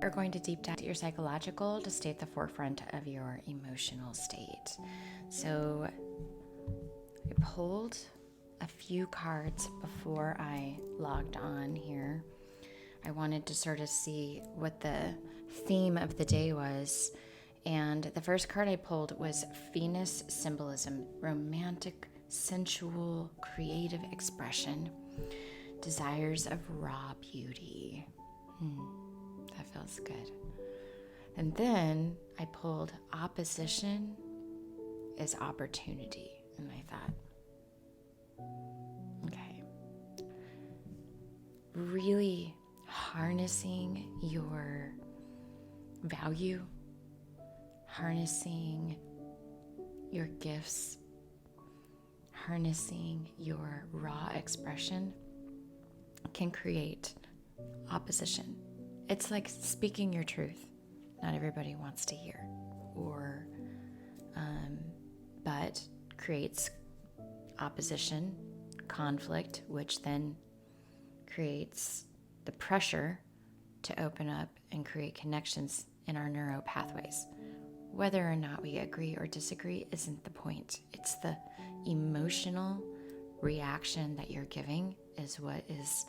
We're going to deep dive your psychological to stay at the forefront of your emotional state. So I pulled a few cards before I logged on here. I wanted to sort of see what the theme of the day was. And the first card I pulled was Venus symbolism, romantic, sensual, creative expression, desires of raw beauty. That feels good. And then I pulled opposition is opportunity. And I thought, okay, really harnessing your value, harnessing your gifts, harnessing your raw expression can create opposition. It's like speaking your truth. Not everybody wants to hear, but creates opposition, conflict, which then creates the pressure to open up and create connections in our neuro pathways. Whether or not we agree or disagree isn't the point. It's the emotional reaction that you're giving is what is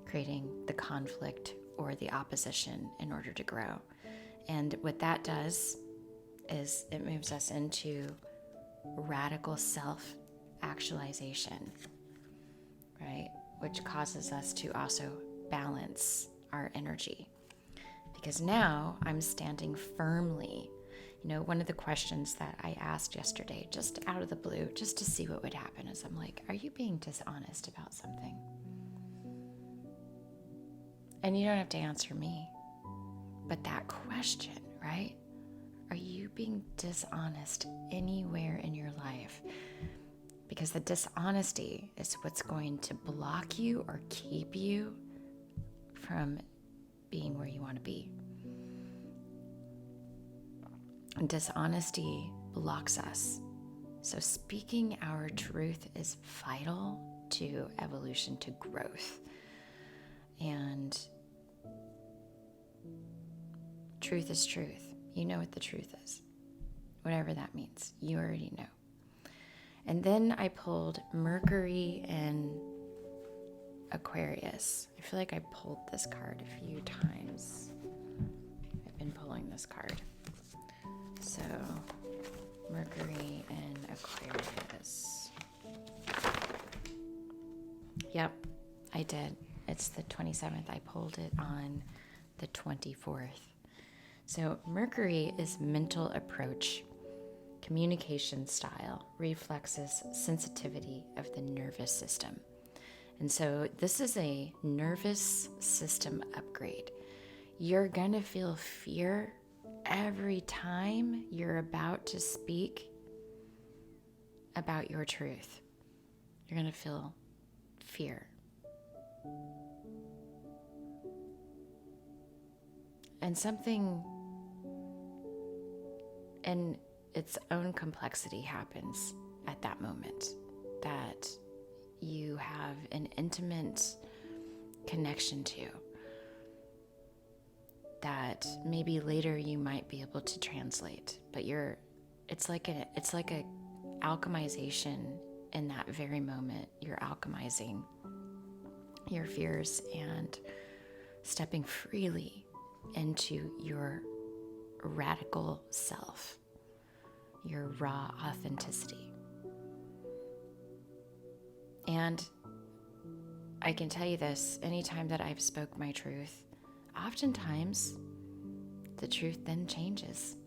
creating the conflict or the opposition in order to grow. And what that does is it moves us into radical self-actualization, right? Which causes us to also balance our energy. Because now I'm standing firmly. You know, one of the questions that I asked yesterday, just out of the blue, just to see what would happen, is I'm like, are you being dishonest about something? And you don't have to answer me. But that question, right? Are you being dishonest anywhere in your life? Because the dishonesty is what's going to block you or keep you from being where you want to be. And dishonesty blocks us. So speaking our truth is vital to evolution, to growth. And truth is truth. You know what the truth is. Whatever that means. You already know. And then I pulled Mercury and Aquarius. I feel like I pulled this card a few times. I've been pulling this card. So, Mercury and Aquarius. Yep, I did. It's the 27th. I pulled it on the 24th. So Mercury is mental approach, communication style, reflexes, sensitivity of the nervous system. And so this is a nervous system upgrade. You're going to feel fear every time you're about to speak about your truth. You're going to feel fear. And something in its own complexity happens at that moment, that you have an intimate connection to, that maybe later you might be able to translate, but it's like a alchemization in that very moment. You're alchemizing your fears and stepping freely into your radical self, your raw authenticity. And I can tell you this, anytime that I've spoke my truth, oftentimes the truth then changes.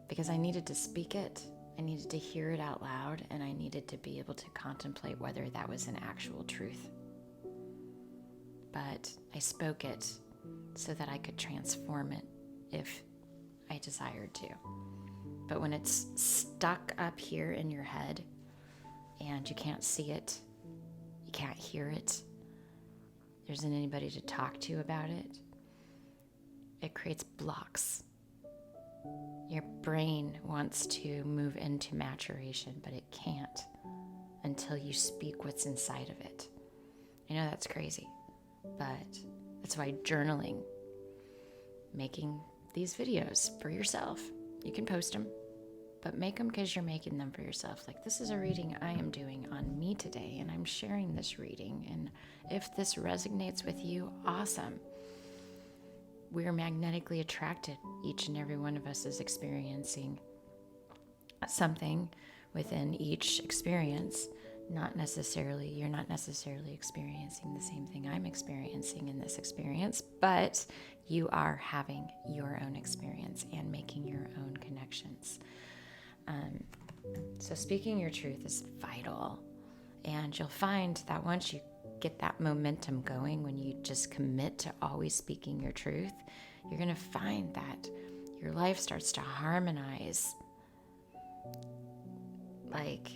Because I needed to speak it, I needed to hear it out loud, and I needed to be able to contemplate whether that was an actual truth. But I spoke it so that I could transform it if I desired to. But when it's stuck up here in your head and you can't see it, you can't hear it, there isn't anybody to talk to about it, it creates blocks. Your brain wants to move into maturation, but it can't until you speak what's inside of it. I know that's crazy, but that's why journaling making these videos for yourself. You can post them, but make them because you're making them for yourself. Like, this is a reading I am doing on me today, and I'm sharing this reading. And if this resonates with you, awesome. We're magnetically attracted. Each and every one of us is experiencing something within each experience. You're not necessarily experiencing the same thing I'm experiencing in this experience, but you are having your own experience and making your own connections. So speaking your truth is vital. And you'll find that once you get that momentum going, when you just commit to always speaking your truth, you're going to find that your life starts to harmonize like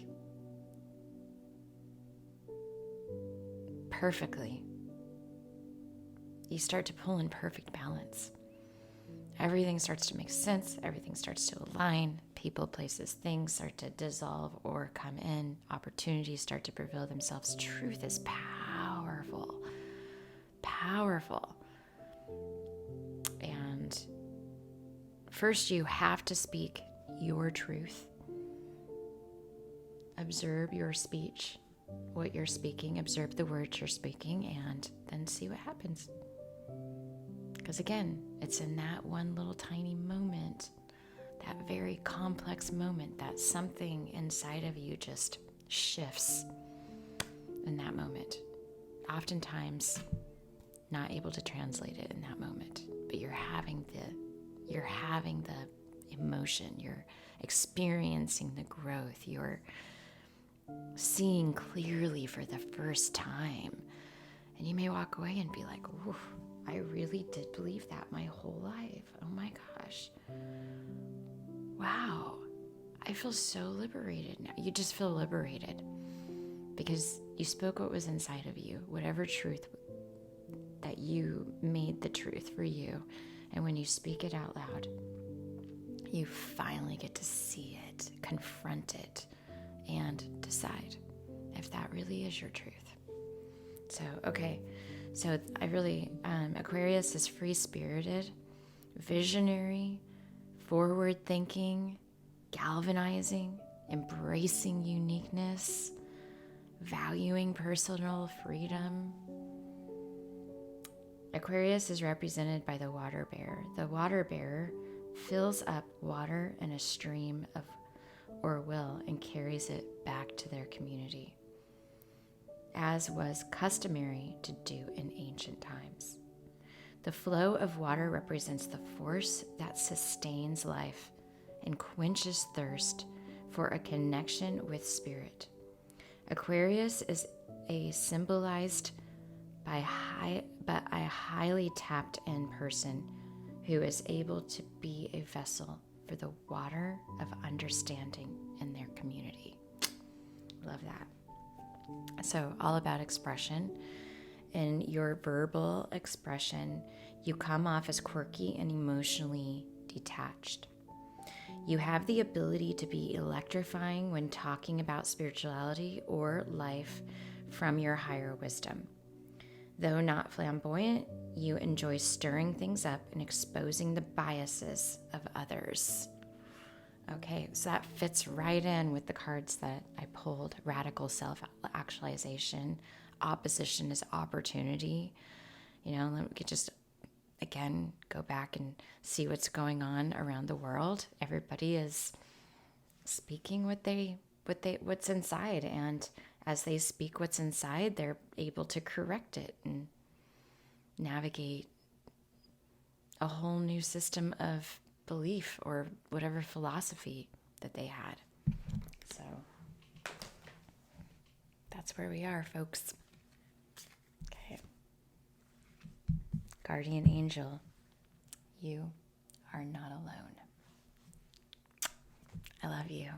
perfectly. You start to pull in perfect balance. Everything starts to make sense. Everything starts to align. People, places, things start to dissolve or come in. Opportunities start to reveal themselves. Truth is powerful. Powerful. And first, you have to speak your truth. Observe your speech, what you're speaking. Observe the words you're speaking, and then see what happens. Because again, it's in that one little tiny moment, that very complex moment, that something inside of you just shifts in that moment. Oftentimes not able to translate it in that moment, but you're having the emotion, you're experiencing the growth, you're seeing clearly for the first time. And you may walk away and be like, ooh, I really did believe that my whole life. Oh my gosh. Wow. I feel so liberated now. You just feel liberated because you spoke what was inside of you, whatever truth that you made the truth for you. And when you speak it out loud, you finally get to see it, confront it, and decide if that really is your truth. So, okay. So I really, Aquarius is free-spirited, visionary, forward-thinking, galvanizing, embracing uniqueness, valuing personal freedom. Aquarius is represented by the water bearer. The water bearer fills up water in a stream of or will and carries it back to their community, as was customary to do in ancient times. The flow of water represents the force that sustains life and quenches thirst for a connection with spirit. Aquarius is symbolized by a highly tapped in person who is able to be a vessel for the water of understanding in their community. Love that. So all about expression. In your verbal expression, you come off as quirky and emotionally detached. You have the ability to be electrifying when talking about spirituality or life from your higher wisdom. Though not flamboyant, you enjoy stirring things up and exposing the biases of others. Okay, so that fits right in with the cards that I pulled. Radical self-actualization. Opposition is opportunity. You know, we could just, again, go back and see what's going on around the world. Everybody is speaking what's inside, and as they speak what's inside, they're able to correct it and navigate a whole new system of belief or whatever philosophy that they had. So that's where we are, folks. Okay. Guardian angel, you are not alone. I love you.